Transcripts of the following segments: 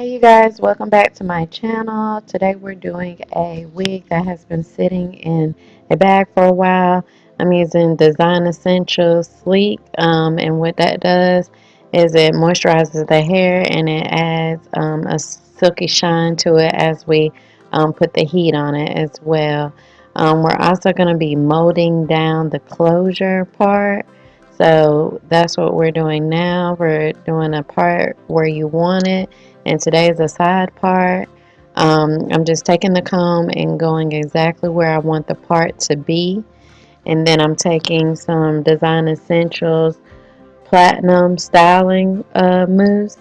Hey you guys, welcome back to my channel. Today we're doing a wig that has been sitting in a bag for a while. I'm using Design Essentials Sleek, and what that does is it moisturizes the hair and it adds a silky shine to it as we put the heat on it as well. We're also going to be molding down the closure part. So that's what we're doing now. We're doing a part where you want it, and today is the side part. I'm just taking the comb and going exactly where I want the part to be. And then I'm taking some Design Essentials Platinum Styling Mousse.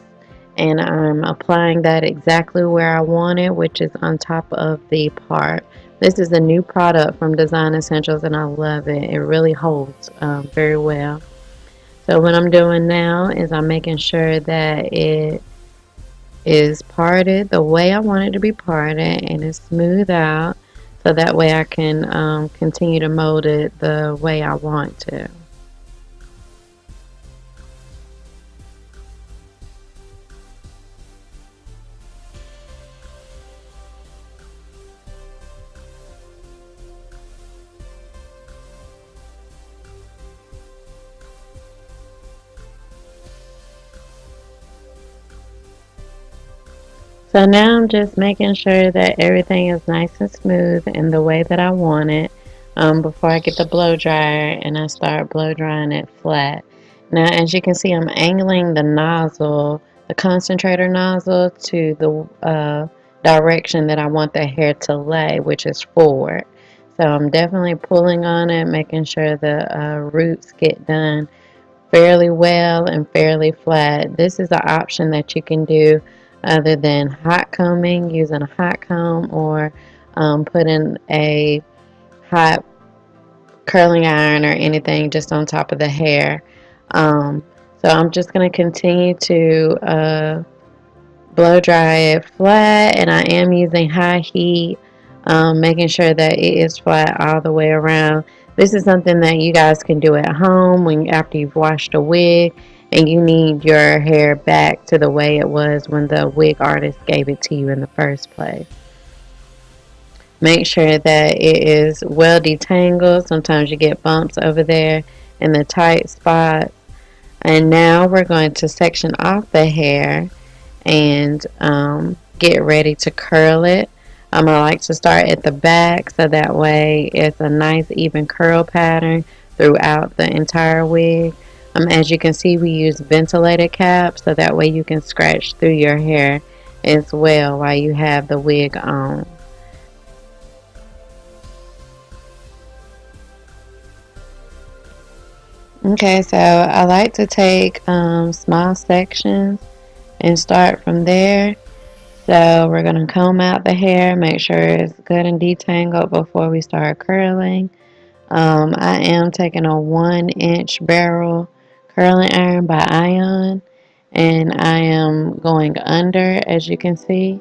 And I'm applying that exactly where I want it, which is on top of the part. This is a new product from Design Essentials and I love it. It really holds very well. So what I'm doing now is I'm making sure that it is parted the way I want it to be parted and it's smooth out so that way I can continue to mold it the way I want to. So now I'm just making sure that everything is nice and smooth in the way that I want it before I get the blow dryer and I start blow drying it flat. Now as you can see, I'm angling the nozzle, the concentrator nozzle, to the direction that I want the hair to lay, which is forward. So I'm definitely pulling on it, making sure the roots get done fairly well and fairly flat. This is an option that you can do other than hot combing, using a hot comb, or putting a hot curling iron or anything just on top of the hair. So I'm just going to continue to blow dry it flat, and I am using high heat, making sure that it is flat all the way around. This is something that you guys can do at home when after you've washed a wig and you need your hair back to the way it was when the wig artist gave it to you in the first place. Make sure that it is well detangled. Sometimes you get bumps over there in the tight spot. And now we're going to section off the hair and get ready to curl it. I like to start at the back so that way it's a nice even curl pattern throughout the entire wig. As you can see, we use ventilated caps so that way you can scratch through your hair as well while you have the wig on. Okay, so I like to take small sections and start from there. So we're going to comb out the hair, make sure it's good and detangled before we start curling. I am taking a 1-inch barrel curling iron by Ion, and I am going under, as you can see.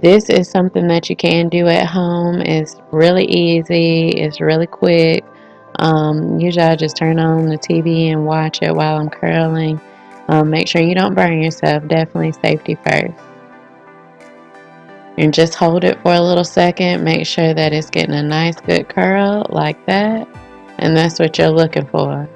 This is something that you can do at home. It's really easy, it's really quick. Usually I just turn on the TV and watch it while I'm curling. Make sure you don't burn yourself, definitely safety first. And just hold it for a little second. Make sure that it's getting a nice good curl like that. And that's what you're looking for.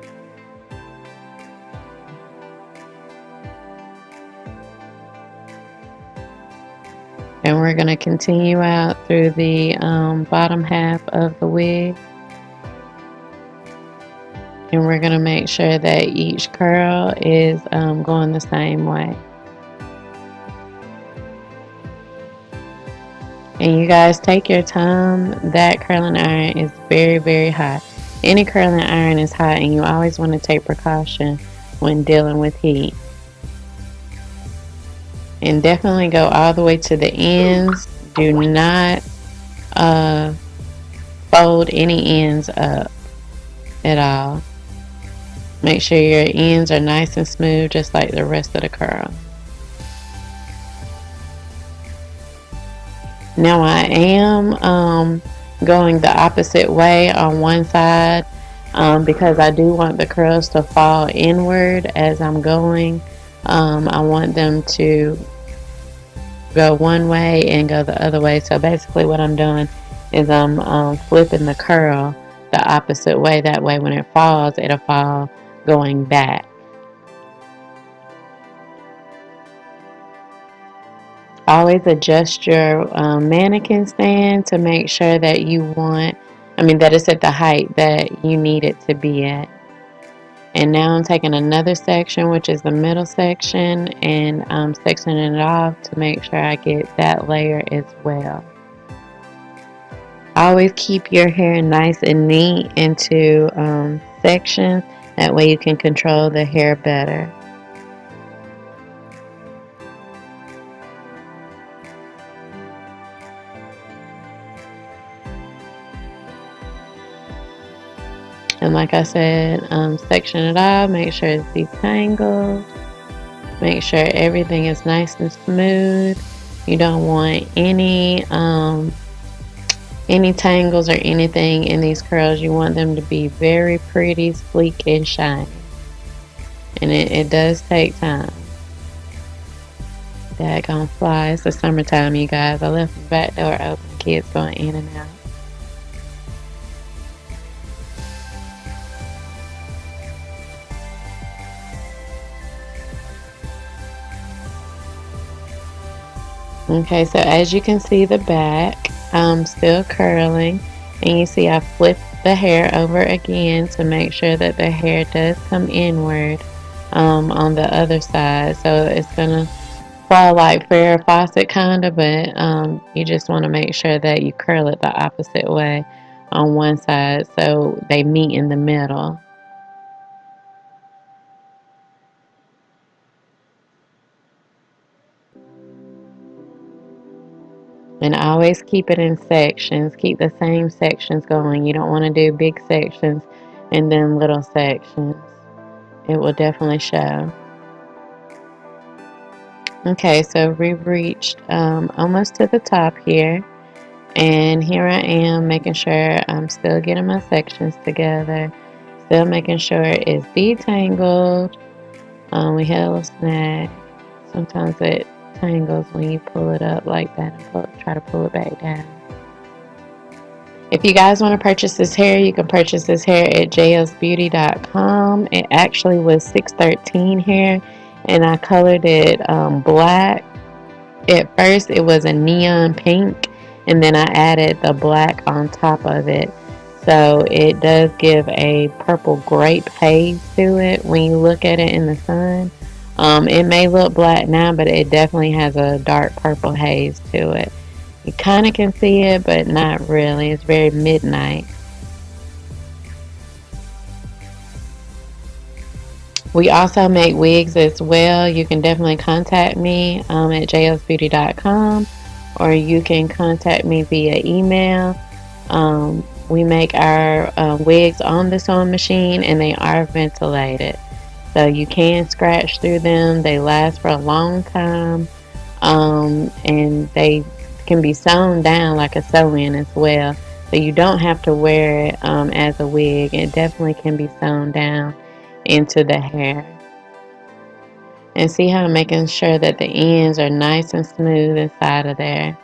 And we're going to continue out through the bottom half of the wig. And we're going to make sure that each curl is going the same way. And you guys take your time. That curling iron is very, very hot. Any curling iron is hot, and you always want to take precaution when dealing with heat. And definitely go all the way to the ends. Do not fold any ends up at all. Make sure your ends are nice and smooth, just like the rest of the curl. Now I am going the opposite way on one side because I do want the curls to fall inward as I'm going. I want them to go one way and go the other way. So basically what I'm doing is I'm flipping the curl the opposite way. That way when it falls, it'll fall going back. Always adjust your mannequin stand to make sure that that it's at the height that you need it to be at. And now I'm taking another section, which is the middle section, and I'm sectioning it off to make sure I get that layer as well. Always keep your hair nice and neat into sections. That way you can control the hair better. And like I said, section it off, make sure it's detangled, make sure everything is nice and smooth. You don't want any tangles or anything in these curls. You want them to be very pretty, sleek, and shiny. And it does take time. Daggone fly. It's the summertime, you guys. I left the back door open, kids going in and out. Okay, so as you can see, the back still curling, and you see I flipped the hair over again to make sure that the hair does come inward on the other side. So it's gonna fall like Farrah Fawcett kinda, but you just want to make sure that you curl it the opposite way on one side so they meet in the middle. And always keep it in sections. Keep the same sections going. You don't want to do big sections and then little sections. It will definitely show. Okay, so we've reached almost to the top here. And here I am making sure I'm still getting my sections together. Still making sure it's detangled. We had a little snag. Sometimes it tangles when you pull it up like that and try to pull it back down. If you guys want to purchase this hair, you can purchase this hair at jaelsbeauty.com. It actually was 613 hair, and I colored it black. At first it was a neon pink, and then I added the black on top of it. So it does give a purple grape haze to it when you look at it in the sun. It may look black now, but it definitely has a dark purple haze to it. You kind of can see it, but not really. It's very midnight. We also make wigs as well. You can definitely contact me at jaelsbeauty.com, or you can contact me via email. We make our wigs on the sewing machine, and they are ventilated. So you can scratch through them. They last for a long time, and they can be sewn down like a sew-in as well. So you don't have to wear it as a wig. It definitely can be sewn down into the hair. And see how I'm making sure that the ends are nice and smooth inside of there.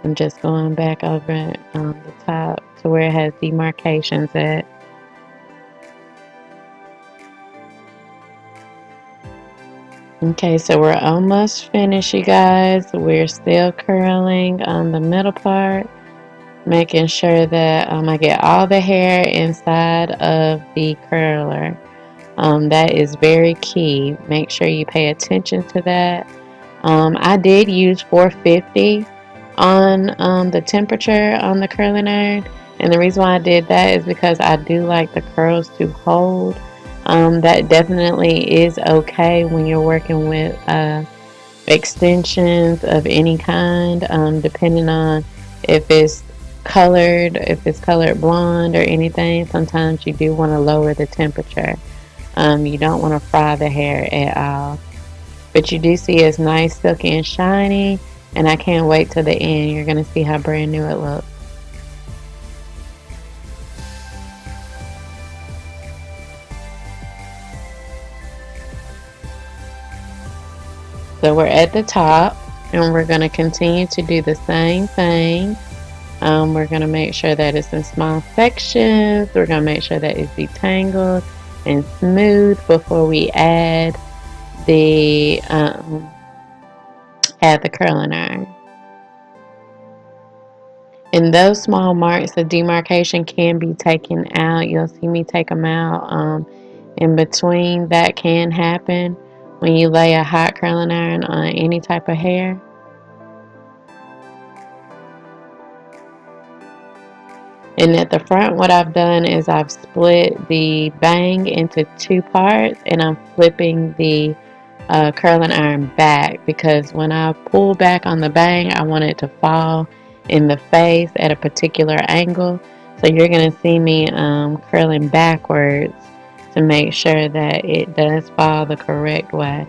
I'm just going back over the top to where it has demarcations at. Okay, so we're almost finished, you guys. We're still curling on the middle part, making sure that I get all the hair inside of the curler. That is very key. Make sure you pay attention to that. I did use 450 on the temperature on the curling iron, and the reason why I did that is because I do like the curls to hold. That definitely is okay when you're working with extensions of any kind, depending on if it's colored blonde or anything. Sometimes you do want to lower the temperature. You don't want to fry the hair at all. But you do see it's nice, silky, and shiny, and I can't wait till the end. You're going to see how brand new it looks. So we're at the top, and we're going to continue to do the same thing. We're going to make sure that it's in small sections. We're going to make sure that it's detangled and smooth before we add the curling iron. And those small marks of demarcation can be taken out. You'll see me take them out. In between, that can happen when you lay a hot curling iron on any type of hair. And at the front, what I've done is I've split the bang into two parts, and I'm flipping the curling iron back, because when I pull back on the bang, I want it to fall in the face at a particular angle. So you're going to see me curling backwards to make sure that it does fall the correct way.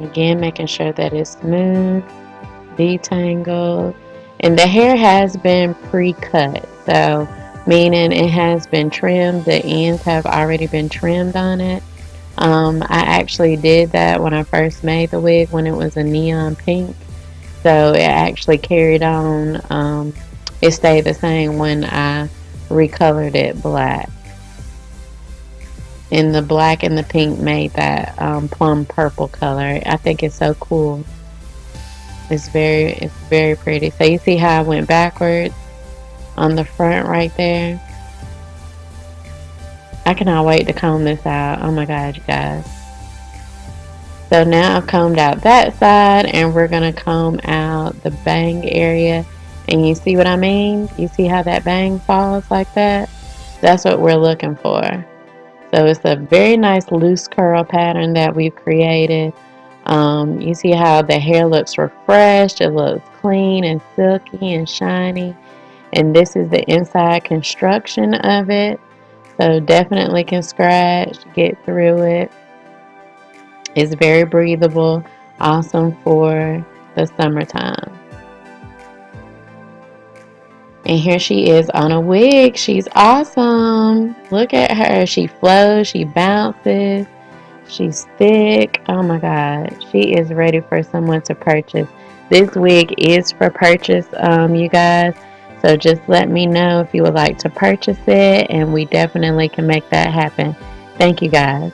Again, making sure that it's smooth, detangled, and the hair has been pre-cut, so meaning it has been trimmed. The ends have already been trimmed on it. I actually did that when I first made the wig, when it was a neon pink, so it actually carried on. It stayed the same when I recolored it black. And the black and the pink made that plum purple color. I think it's so cool. It's very pretty. So you see how I went backwards on the front right there? I cannot wait to comb this out. Oh my god, you guys. So now I've combed out that side, and we're going to comb out the bang area. And you see what I mean? You see how that bang falls like that? That's what we're looking for. So it's a very nice loose curl pattern that we've created. You see how the hair looks refreshed. It looks clean and silky and shiny. And this is the inside construction of it. So definitely can scratch, get through it. It's very breathable. Awesome for the summertime. And here she is on a wig. She's awesome. Look at her. She flows. She bounces. She's thick. Oh my god. She is ready for someone to purchase. This wig is for purchase, you guys. So just let me know if you would like to purchase it, and we definitely can make that happen. Thank you guys.